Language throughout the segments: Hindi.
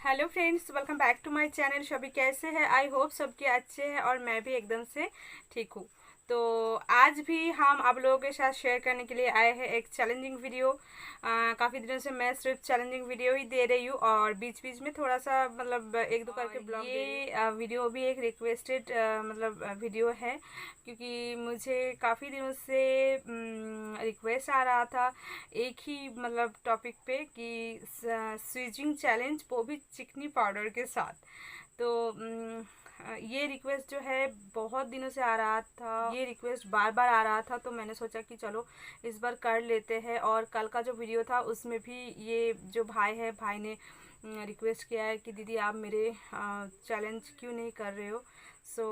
Hello friends, welcome back to my channel. सभी कैसे हैं? आई होप सबके अच्छे हैं और मैं भी एकदम से ठीक हूँ। तो आज भी हम आप लोगों के साथ शेयर करने के लिए आए हैं एक चैलेंजिंग वीडियो। काफ़ी दिनों से मैं सिर्फ चैलेंजिंग वीडियो ही दे रही हूँ और बीच बीच में थोड़ा सा मतलब एक दो करके ब्लॉग ये वीडियो भी एक रिक्वेस्टेड मतलब वीडियो है, क्योंकि मुझे काफ़ी दिनों से रिक्वेस्ट आ रहा था एक ही मतलब टॉपिक पे कि स्विचिंग चैलेंज, वो भी चिकनी पाउडर के साथ। तो ये रिक्वेस्ट जो है बहुत दिनों से आ रहा था, ये रिक्वेस्ट बार बार आ रहा था, तो मैंने सोचा कि चलो इस बार कर लेते हैं। और कल का जो वीडियो था उसमें भी ये जो भाई है, भाई ने रिक्वेस्ट किया है कि दीदी आप मेरे चैलेंज क्यों नहीं कर रहे हो। सो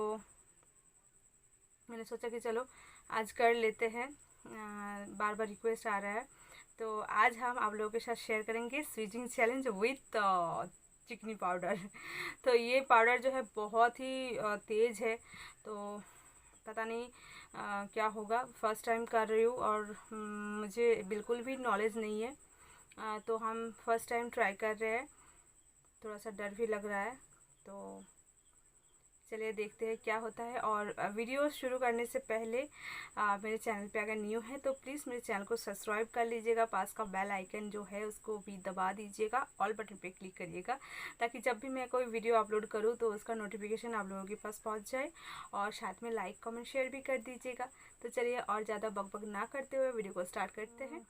मैंने सोचा कि चलो आज कर लेते हैं, बार बार रिक्वेस्ट आ रहा है। तो आज हम आप लोगों के साथ शेयर करेंगे स्विचिंग चैलेंज विथ चिकनी पाउडर। तो ये पाउडर जो है बहुत ही तेज़ है, तो पता नहीं क्या होगा। फर्स्ट टाइम कर रही हूँ और मुझे बिल्कुल भी नॉलेज नहीं है। तो हम फर्स्ट टाइम ट्राई कर रहे हैं, थोड़ा सा डर भी लग रहा है। तो चलिए देखते हैं क्या होता है। और वीडियो शुरू करने से पहले मेरे चैनल पे अगर न्यू है तो प्लीज़ मेरे चैनल को सब्सक्राइब कर लीजिएगा। पास का बेल आइकन जो है उसको भी दबा दीजिएगा, ऑल बटन पे क्लिक करिएगा, ताकि जब भी मैं कोई वीडियो अपलोड करूँ तो उसका नोटिफिकेशन आप लोगों के पास पहुँच जाए। और साथ में लाइक कमेंट शेयर भी कर दीजिएगा। तो चलिए और ज़्यादा बकबक ना करते हुए वीडियो को स्टार्ट करते हैं।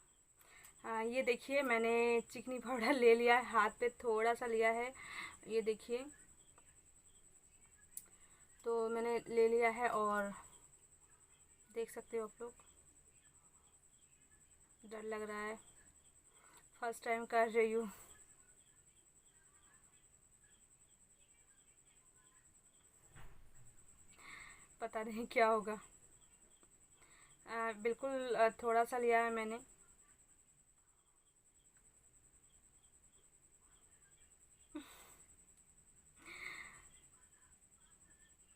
ये देखिए, मैंने चिकनी पाउडर ले लिया है, हाथ पे थोड़ा सा लिया है, ये देखिए। तो मैंने ले लिया है और देख सकते हो आप लोग, डर लग रहा है, फर्स्ट टाइम कर रही हूँ। पता नहीं क्या होगा। बिल्कुल थोड़ा सा लिया है मैंने।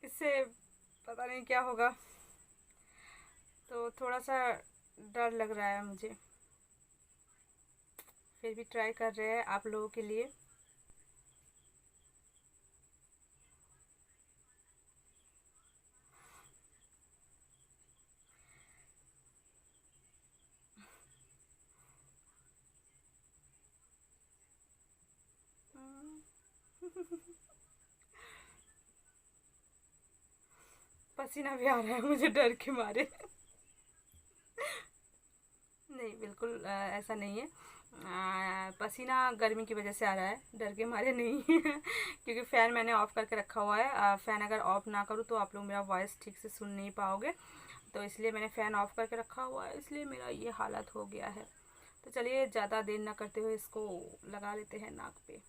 इससे पता नहीं क्या होगा, तो थोड़ा सा डर लग रहा है मुझे। फिर भी ट्राई कर रहे हैं आप लोगों के लिए। पसीना भी आ रहा है मुझे डर के मारे। नहीं, बिल्कुल ऐसा नहीं है। पसीना गर्मी की वजह से आ रहा है, डर के मारे नहीं। क्योंकि फ़ैन मैंने ऑफ़ करके रखा हुआ है। फ़ैन अगर ऑफ़ ना करूँ तो आप लोग मेरा वॉइस ठीक से सुन नहीं पाओगे, तो इसलिए मैंने फ़ैन ऑफ़ करके रखा हुआ है, इसलिए मेरा ये हालत हो गया है। तो चलिए ज़्यादा देर ना करते हुए इसको लगा लेते हैं नाक पे।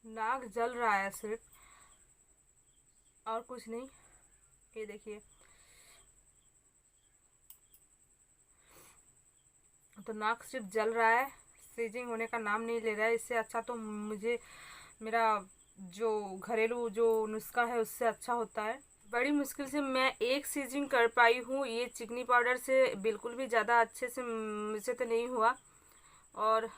नाक जल रहा है सिर्फ, और कुछ नहीं। ये देखिए, तो नाक सिर्फ जल रहा है, सीजिंग होने का नाम नहीं ले रहा है। इससे अच्छा तो मुझे मेरा जो घरेलू जो नुस्खा है उससे अच्छा होता है। बड़ी मुश्किल से मैं एक सीजिंग कर पाई हूँ, ये चिकनी पाउडर से बिल्कुल भी ज़्यादा अच्छे से मुझसे तो नहीं हुआ। और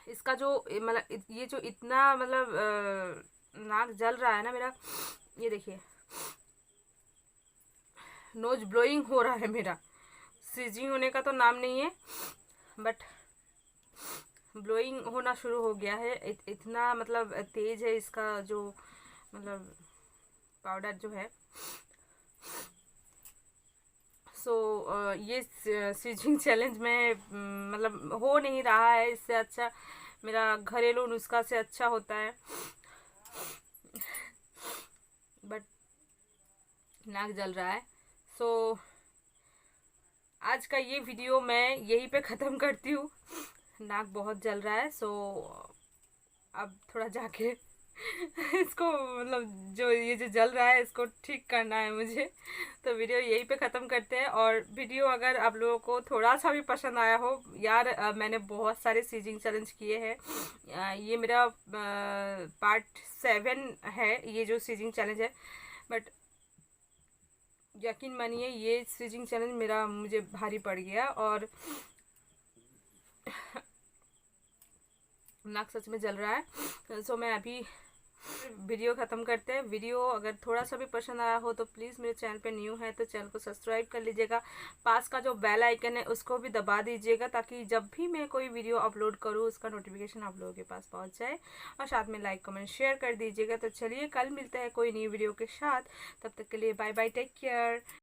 इसका जो मतलब ये जो इतना मतलब नाक जल रहा है ना मेरा, ये देखिए, नोज ब्लोइंग हो रहा है मेरा। सीजिंग होने का तो नाम नहीं है, बट ब्लोइंग होना शुरू हो गया है। इतना मतलब तेज है इसका जो मतलब पाउडर जो है। सो ये स्विचिंग चैलेंज में मतलब हो नहीं रहा है। इससे अच्छा मेरा घरेलू नुस्खा से अच्छा होता है, बट नाक जल रहा है। सो आज का ये वीडियो मैं यहीं पे ख़त्म करती हूँ। नाक बहुत जल रहा है, सो अब थोड़ा जाके इसको मतलब जो ये जो जल रहा है इसको ठीक करना है मुझे। तो वीडियो यहीं पे ख़त्म करते हैं। और वीडियो अगर आप लोगों को थोड़ा सा भी पसंद आया हो यार, मैंने बहुत सारे सीजिंग चैलेंज किए हैं। ये मेरा पार्ट 7 है ये जो सीजिंग चैलेंज है। बट यकीन मानिए ये स्विचिंग चैलेंज मेरा मुझे भारी पड़ गया और नाक सच में जल रहा है। सो मैं अभी वीडियो ख़त्म करते हैं। वीडियो अगर थोड़ा सा भी पसंद आया हो तो प्लीज़ मेरे चैनल पे न्यू है तो चैनल को सब्सक्राइब कर लीजिएगा। पास का जो बेल आइकन है उसको भी दबा दीजिएगा ताकि जब भी मैं कोई वीडियो अपलोड करूँ उसका नोटिफिकेशन आप लोगों के पास पहुंच जाए। और साथ में लाइक कमेंट शेयर कर दीजिएगा। तो चलिए कल मिलते हैं कोई नई वीडियो के साथ। तब तक के लिए बाय बाय, टेक केयर।